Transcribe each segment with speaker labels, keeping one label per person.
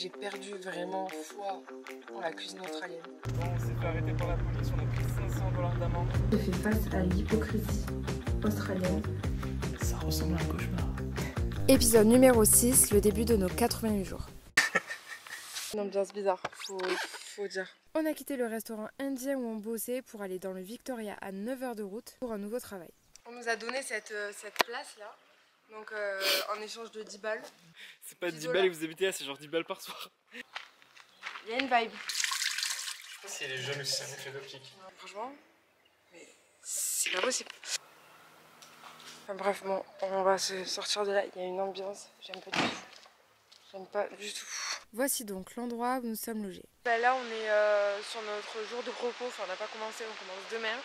Speaker 1: J'ai perdu vraiment foi en la cuisine australienne.
Speaker 2: Bon, on s'est fait arrêter par la police, on a pris 500 $ d'amende.
Speaker 3: J'ai fait face à l'hypocrisie australienne.
Speaker 2: Ça ressemble à un cauchemar.
Speaker 4: Épisode numéro 6, le début de nos 88 jours.
Speaker 1: Une ambiance bizarre, faut dire.
Speaker 4: On a quitté le restaurant indien où on bossait pour aller dans le Victoria à 9 h de route pour un nouveau travail.
Speaker 1: On nous a donné cette place là, donc en échange de 10 balles.
Speaker 2: C'est pas 10 balles et vous habitez là, c'est genre 10 balles par soir.
Speaker 1: Il y a une vibe.
Speaker 2: Je sais pas si elle est jeune ou si c'est un effet d'optique.
Speaker 1: Franchement, mais c'est pas possible. Enfin bref, bon, on va se sortir de là. Il y a une ambiance, j'aime pas du tout. J'aime pas du tout.
Speaker 4: Voici donc l'endroit où nous sommes logés.
Speaker 1: Là on est sur notre jour de repos, enfin on n'a pas commencé, on commence demain.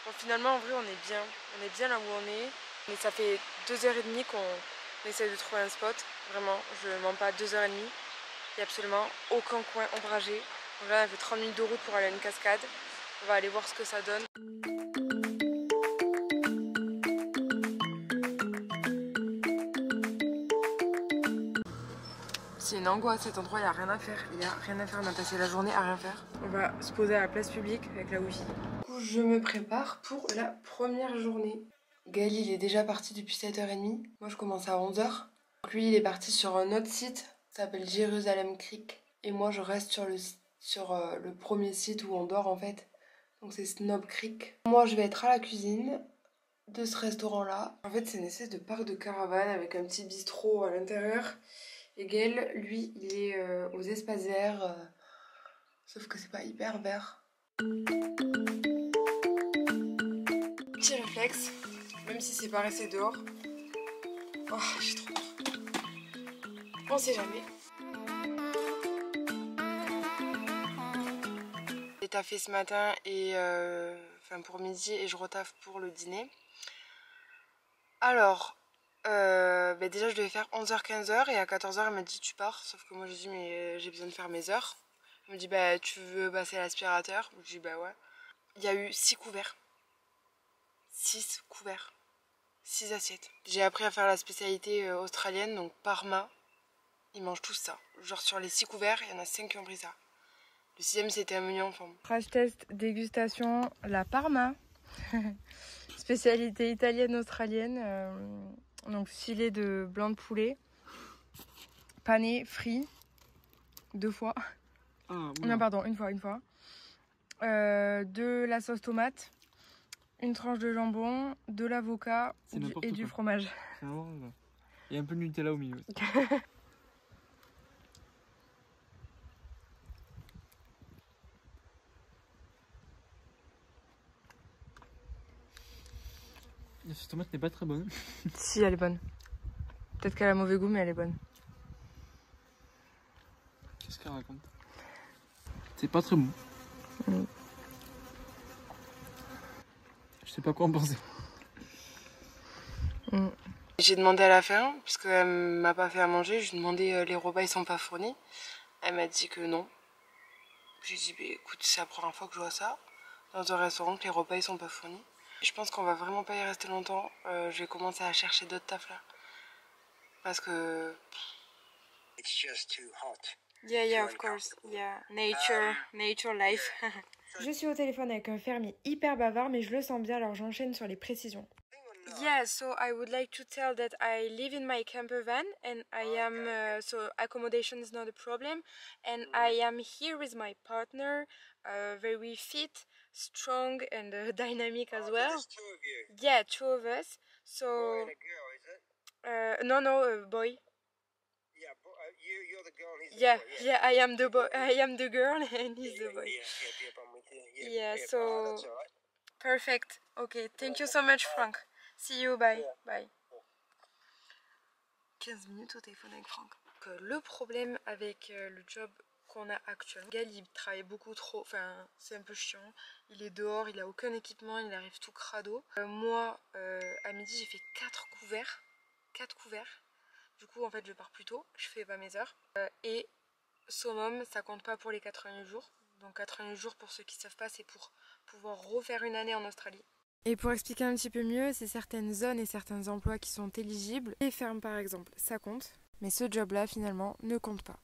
Speaker 1: Bon, finalement en vrai on est bien là où on est. Mais ça fait 2h30 qu'on essaie de trouver un spot, vraiment, je mens pas, 2h30. Il n'y a absolument aucun coin ombragé. Donc là on a fait 30 minutes de route pour aller à une cascade. On va aller voir ce que ça donne. C'est une angoisse cet endroit, il n'y a rien à faire. Il n'y a rien à faire, on a passé la journée à rien faire. On va se poser à la place publique avec la wifi. Du coup, je me prépare pour la première journée. Gaël, il est déjà parti depuis 7h30. Moi, je commence à 11h. Lui, il est parti sur un autre site, ça s'appelle Jerusalem Creek. Et moi, je reste sur le premier site où on dort en fait. Donc c'est Snob Creek. Moi, je vais être à la cuisine de ce restaurant-là. En fait, c'est une espèce de parc de caravane avec un petit bistrot à l'intérieur. Et Gaël, lui, il est aux espaces verts, sauf que c'est pas hyper vert. Petit réflexe, même si c'est pas resté dehors. Oh, j'ai trop peur. On sait jamais. J'ai taffé ce matin et enfin pour midi et je retaffe pour le dîner. Alors, déjà je devais faire 11h-15h et à 14h elle m'a dit tu pars, sauf que moi j'ai dit mais j'ai besoin de faire mes heures. Elle me dit bah tu veux passer à l'aspirateur? Je dis bah ouais. Il y a eu 6 couverts. 6 couverts. 6 assiettes. J'ai appris à faire la spécialité australienne, donc parma. Ils mangent tous ça. Genre sur les 6 couverts, il y en a 5 qui ont pris ça. Le 6ème c'était un menu en forme.
Speaker 4: Crash test, dégustation, la parma. Spécialité italienne australienne. Donc filet de blanc de poulet, pané, frit, 2 fois. Non pardon, une fois. De la sauce tomate, une tranche de jambon, de l'avocat et du fromage.
Speaker 2: Il y a un peu de Nutella au milieu. La sauce tomate n'est pas très bonne.
Speaker 4: Si, elle est bonne. Peut-être qu'elle a mauvais goût, mais elle est bonne.
Speaker 2: Qu'est-ce qu'elle raconte? C'est pas très bon. Je sais pas quoi en penser.
Speaker 1: J'ai demandé à la fin, puisqu'elle m'a pas fait à manger, je lui ai demandé les repas ils sont pas fournis. Elle m'a dit que non. J'ai dit bah, écoute, c'est la première fois que je vois ça dans un restaurant, que les repas ils sont pas fournis. Je pense qu'on va vraiment pas y rester longtemps. Je vais commencer à chercher d'autres tafs là. Parce que...
Speaker 5: It's just too hot.
Speaker 1: Yeah, of course. Yeah, nature life.
Speaker 4: Je suis au téléphone avec un fermier hyper bavard, mais je le sens bien, alors j'enchaîne sur les précisions.
Speaker 1: Yeah, so I would like to tell that I live in my camper van and I am, so accommodation is not a problem. And I am here with my partner, very fit, strong and dynamic as well.
Speaker 5: There's 2 of you.
Speaker 1: Yeah, 2 of us.
Speaker 5: Boy
Speaker 1: So,
Speaker 5: and a girl, is it?
Speaker 1: no, boy.
Speaker 5: Yeah, you're the girl, he's the
Speaker 1: Yeah,
Speaker 5: boy.
Speaker 1: yeah, I am the boy. I am the girl and he's the boy.
Speaker 5: Yeah, I'm with you.
Speaker 1: Yeah,
Speaker 5: Oh,
Speaker 1: so
Speaker 5: that's all right.
Speaker 1: perfect. Okay, thank you so much, Frank. See you, bye. Bye. 15 minutes au téléphone avec Franck. Donc, le problème avec le job qu'on a actuellement, Gaël il travaille beaucoup trop, enfin c'est un peu chiant. Il est dehors, il a aucun équipement, il arrive tout crado. Moi, à midi j'ai fait 4 couverts. 4 couverts. Du coup en fait je pars plus tôt, je fais pas mes heures. Et summum, ça compte pas pour les 88 jours. Donc 88 jours pour ceux qui savent pas, c'est pour pouvoir refaire une année en Australie.
Speaker 4: Et pour expliquer un petit peu mieux, c'est certaines zones et certains emplois qui sont éligibles. Les fermes par exemple, ça compte. Mais ce job-là finalement ne compte pas.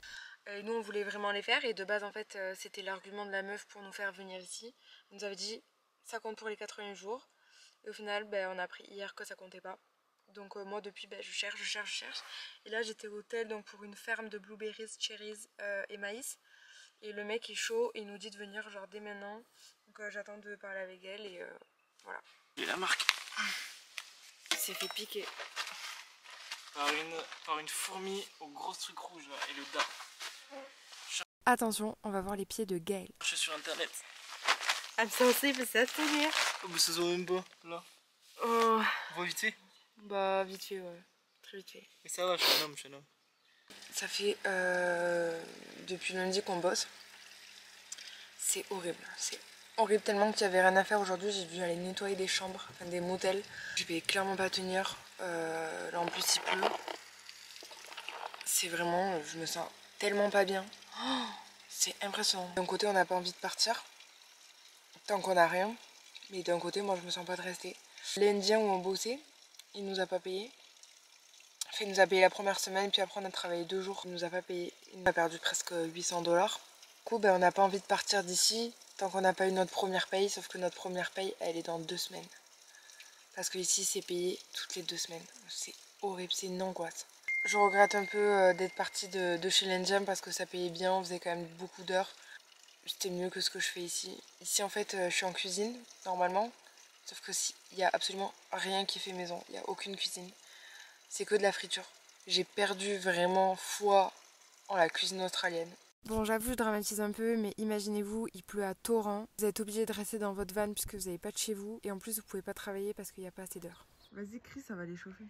Speaker 4: Et nous on voulait vraiment les faire et de base en fait c'était l'argument de la meuf pour nous faire venir ici. On nous avait dit ça compte pour les 80 jours et au final on a appris hier que ça comptait pas. Donc moi depuis je cherche. Et là j'étais au hôtel donc pour une ferme de blueberries, cherries et maïs. Et le mec est chaud et il nous dit de venir genre dès maintenant. Donc j'attends de parler avec elle et voilà.
Speaker 2: Et la marque
Speaker 4: Il s'est fait piquer.
Speaker 2: Par une fourmi au gros truc rouge là, et le dard.
Speaker 4: Attention, on va voir les pieds de Gaël.
Speaker 2: Je suis sur internet.
Speaker 4: I'm so sleepy, c'est tenir.
Speaker 2: Oh mais ça se voit même pas là.
Speaker 4: Oh.
Speaker 2: On voit vite fait.
Speaker 4: Bah vite fait ouais, très vite fait.
Speaker 2: Mais ça va, je suis un homme.
Speaker 4: Ça fait depuis lundi qu'on bosse. C'est horrible, tellement qu'il n'y avait rien à faire aujourd'hui. J'ai dû aller nettoyer des chambres, enfin des motels. Je vais clairement pas tenir. Là en plus il pleut. C'est vraiment, je me sens tellement pas bien. Oh, c'est impressionnant. D'un côté on n'a pas envie de partir tant qu'on n'a rien. Mais d'un côté moi je me sens pas de rester. L'Indien où on bossait, il nous a pas payé. Enfin, il nous a payé la première semaine, puis après on a travaillé 2 jours. Il nous a pas payé. Il nous a perdu presque 800 $. Du coup, on n'a pas envie de partir d'ici tant qu'on n'a pas eu notre première paye. Sauf que notre première paye, elle est dans 2 semaines. Parce que ici, c'est payé toutes les 2 semaines. C'est horrible, c'est une angoisse. Je regrette un peu d'être partie de chez l'Indien parce que ça payait bien. On faisait quand même beaucoup d'heures. C'était mieux que ce que je fais ici. Ici, en fait, je suis en cuisine, normalement. Sauf que il n'y a absolument rien qui est fait maison. Il n'y a aucune cuisine. C'est que de la friture. J'ai perdu vraiment foi en la cuisine australienne. Bon, j'avoue, je dramatise un peu, mais imaginez-vous, il pleut à torrent. Vous êtes obligé de rester dans votre van puisque vous n'avez pas de chez vous. Et en plus, vous pouvez pas travailler parce qu'il n'y a pas assez d'heures. Vas-y, crie, ça va les chauffer.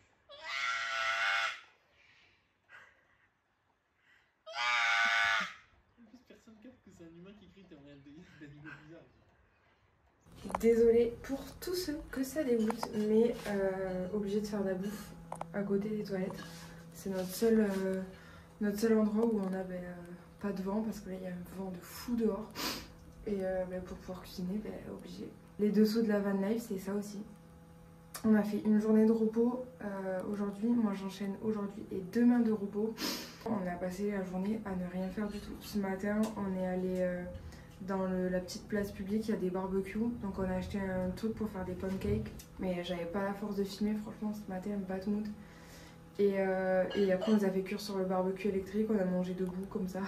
Speaker 2: En plus, personne capte que c'est un humain qui crie, t'es en d'animaux bizarres.
Speaker 3: Désolée pour tous ceux que ça dégoûte, mais obligé de faire de la bouffe à côté des toilettes. C'est notre seul endroit où on a pas de vent parce que là il y a un vent de fou dehors. Et pour pouvoir cuisiner, obligé. Les dessous de la van life, c'est ça aussi. On a fait une journée de repos aujourd'hui. Moi j'enchaîne aujourd'hui et demain de repos. On a passé la journée à ne rien faire du tout. Ce matin, on est allé dans la petite place publique, il y a des barbecues. Donc on a acheté un truc pour faire des pancakes. Mais j'avais pas la force de filmer, franchement, ce matin, bad mood. Et après, on nous a fait cuire sur le barbecue électrique. On a mangé debout comme ça.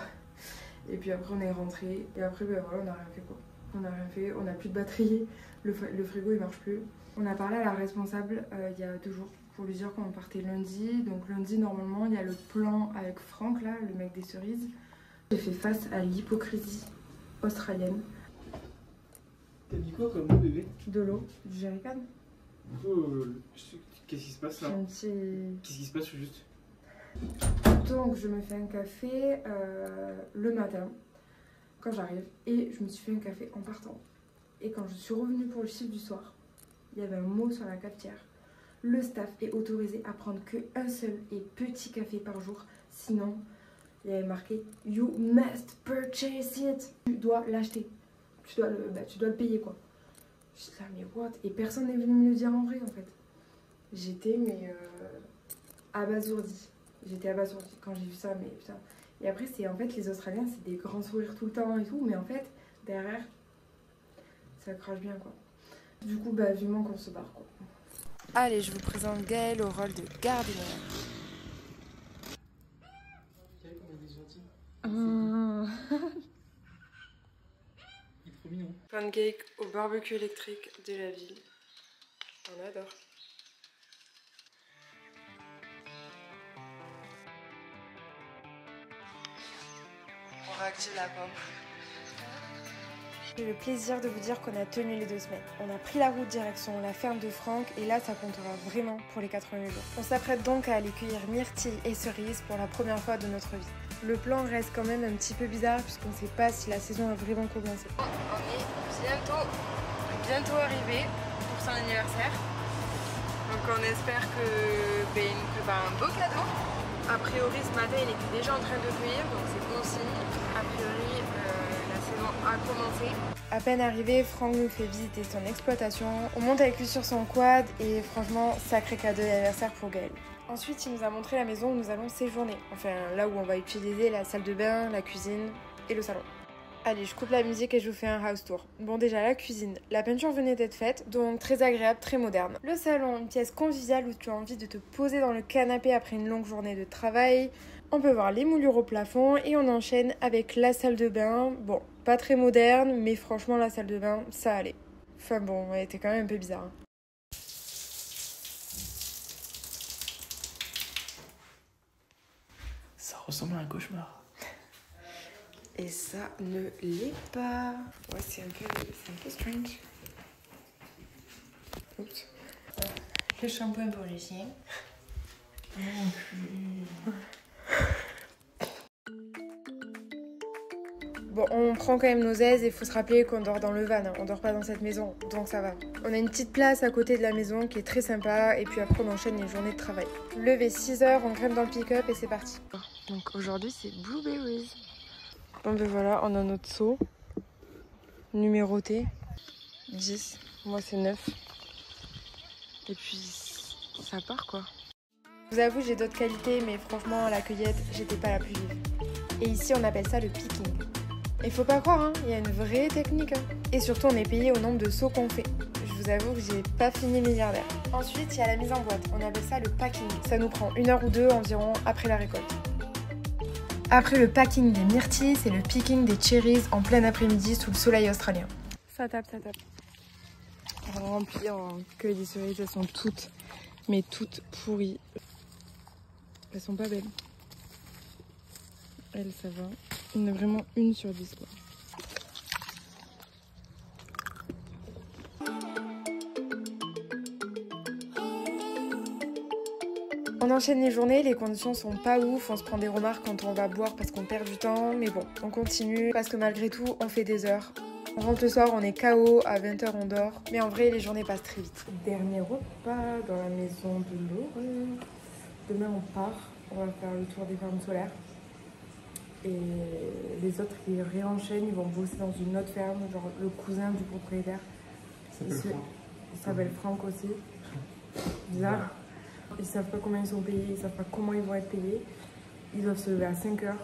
Speaker 3: Et puis après, on est rentré. Et après, voilà, on n'a rien fait quoi. On n'a rien fait, on n'a plus de batterie. Le frigo, il marche plus. On a parlé à la responsable il y a 2 jours pour lui dire qu'on partait lundi. Donc lundi, normalement, il y a le plan avec Franck, là, le mec des cerises. J'ai fait face à l'hypocrisie australienne.
Speaker 2: T'as dit quoi comme mot, bébé?
Speaker 3: De l'eau, du jerrycan.
Speaker 2: Qu'est-ce qui se passe là? Qu'est-ce qui se passe juste?
Speaker 3: Donc je me fais un café le matin quand j'arrive et je me suis fait un café en partant. Et quand je suis revenue pour le chiffre du soir, il y avait un mot sur la cafetière. Le staff est autorisé à prendre qu'un seul et petit café par jour, sinon il y avait marqué You must purchase it. Tu dois l'acheter, tu dois le payer quoi. Je suis là mais what? Et personne n'est venu me le dire en vrai en fait. J'étais abasourdie. J'étais abasourdie quand j'ai vu ça, mais putain. Et après, en fait, les Australiens, c'est des grands sourires tout le temps et tout, mais en fait, derrière, ça crache bien, quoi. Du coup, vivement qu'on se barre, quoi.
Speaker 4: Allez, je vous présente Gaël au rôle de gardienne.
Speaker 2: Il est gentil. Il est trop mignon.
Speaker 4: Pancake au barbecue électrique de la ville. On adore. On réactive la pomme. J'ai le plaisir de vous dire qu'on a tenu les 2 semaines. On a pris la route direction la ferme de Franck et là ça comptera vraiment pour les 80 jours. On s'apprête donc à aller cueillir myrtilles et cerises pour la première fois de notre vie. Le plan reste quand même un petit peu bizarre puisqu'on ne sait pas si la saison a vraiment commencé. On est bientôt arrivé pour son anniversaire. Donc on espère que un beau cadeau. A priori ce matin il était déjà en train de cueillir donc c'est bon signe. A priori la saison a commencé. À peine arrivé, Franck nous fait visiter son exploitation. On monte avec lui sur son quad et franchement sacré cadeau d'anniversaire pour Gaël. Ensuite, il nous a montré la maison où nous allons séjourner. Enfin, là où on va utiliser la salle de bain, la cuisine et le salon. Allez, je coupe la musique et je vous fais un house tour. Bon, déjà, la cuisine. La peinture venait d'être faite, donc très agréable, très moderne. Le salon, une pièce conviviale où tu as envie de te poser dans le canapé après une longue journée de travail. On peut voir les moulures au plafond et on enchaîne avec la salle de bain. Bon, pas très moderne, mais franchement, la salle de bain, ça allait. Enfin bon, elle était quand même un peu bizarre.
Speaker 2: Ça ressemble à un cauchemar.
Speaker 4: Et ça ne l'est pas. Ouais, c'est un peu strange. Oups. Le shampoing pour les chiens. Bon, on prend quand même nos aises et il faut se rappeler qu'on dort dans le van, hein. On dort pas dans cette maison, donc ça va. On a une petite place à côté de la maison qui est très sympa et puis après on enchaîne les journées de travail. Levé 6h, on grimpe dans le pick-up et c'est parti. Donc aujourd'hui c'est Blueberries. Bon ben voilà, on a notre seau numéroté 10, moi c'est 9. Et puis ça part quoi. Je vous avoue j'ai d'autres qualités mais franchement à la cueillette j'étais pas la plus vive. Et ici on appelle ça le picking. Et faut pas croire, hein, il y a une vraie technique. Hein. Et surtout on est payé au nombre de seaux qu'on fait. Je vous avoue que j'ai pas fini milliardaire. Ensuite il y a la mise en boîte, on appelle ça le packing. Ça nous prend 1 heure ou 2 environ après la récolte. Après le packing des myrtilles, c'est le picking des cherries en plein après-midi sous le soleil australien. Ça tape, ça tape. On remplit en cueille des cerises, elles sont toutes, mais toutes pourries. Elles sont pas belles. Elles, ça va. Il y en a vraiment 1 sur 10 quoi. On enchaîne les journées, les conditions sont pas ouf, on se prend des remarques quand on va boire parce qu'on perd du temps, mais bon, on continue parce que malgré tout, on fait des heures. On rentre le soir, on est KO, à 20h on dort, mais en vrai, les journées passent très vite. Dernier repas dans la maison de Laure. Demain, on part, on va faire le tour des fermes solaires. Et les autres, ils réenchaînent, ils vont bosser dans une autre ferme, genre le cousin du propriétaire. Il s'appelle Franck aussi. Bizarre. Ils savent pas combien ils sont payés, ils savent pas comment ils vont être payés. Ils doivent se lever à 5h.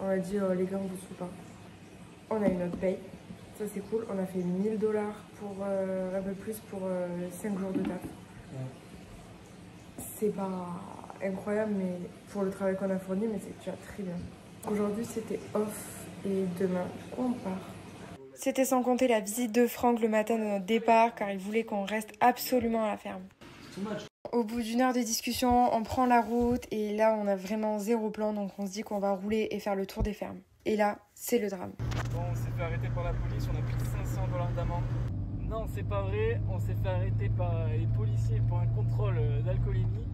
Speaker 4: On a dit les gars on vous suit pas. On a une autre paye. Ça c'est cool. On a fait 1 000 $ pour un peu plus pour 5 jours de taf. C'est pas incroyable mais pour le travail qu'on a fourni, mais c'est déjà très bien. Aujourd'hui c'était off et demain du coup on part. C'était sans compter la visite de Franck le matin de notre départ car il voulait qu'on reste absolument à la ferme. Au bout d'1 heure de discussion, on prend la route et là on a vraiment 0 plan donc on se dit qu'on va rouler et faire le tour des fermes. Et là, c'est le drame.
Speaker 2: Bon, on s'est fait arrêter par la police, on a pris 500 $ d'amende. Non, c'est pas vrai, on s'est fait arrêter par les policiers pour un contrôle d'alcoolémie.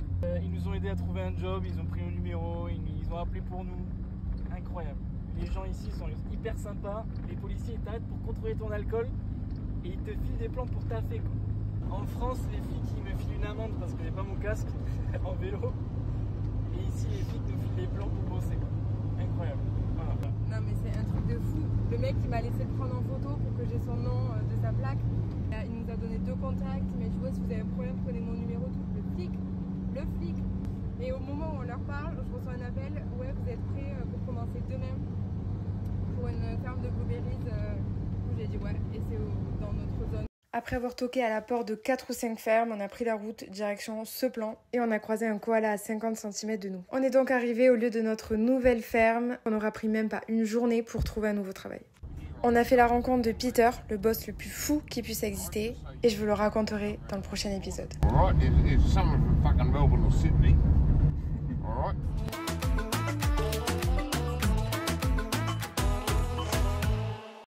Speaker 2: Ils nous ont aidé à trouver un job, ils ont pris un numéro, ils ont appelé pour nous. Incroyable. Les gens ici sont hyper sympas, les policiers ils t'arrêtent pour contrôler ton alcool et ils te filent des plans pour taffer quoi. En France, les flics ils me filent une amende parce que j'ai pas mon casque en vélo. Et ici, les flics nous filent des plans pour bosser. Incroyable. Voilà.
Speaker 3: Non mais c'est un truc de fou. Le mec il m'a laissé le prendre en photo pour que j'ai son nom de sa plaque. Il nous a donné 2 contacts. Il m'a dit ouais, si vous avez un problème, prenez mon numéro. Tout. Le flic. Et au moment où on leur parle, je reçois un appel. Ouais, vous êtes prêts pour commencer demain pour une ferme de blueberries. J'ai dit ouais, et c'est dans notre zone.
Speaker 4: Après avoir toqué à la porte de 4 ou 5 fermes, on a pris la route direction Seplan et on a croisé un koala à 50 cm de nous. On est donc arrivé au lieu de notre nouvelle ferme. On n'aura pris même pas une journée pour trouver un nouveau travail. On a fait la rencontre de Peter, le boss le plus fou qui puisse exister, et je vous le raconterai dans le prochain épisode.
Speaker 6: Alright, it's someone from fucking Melbourne or Sydney. Alright.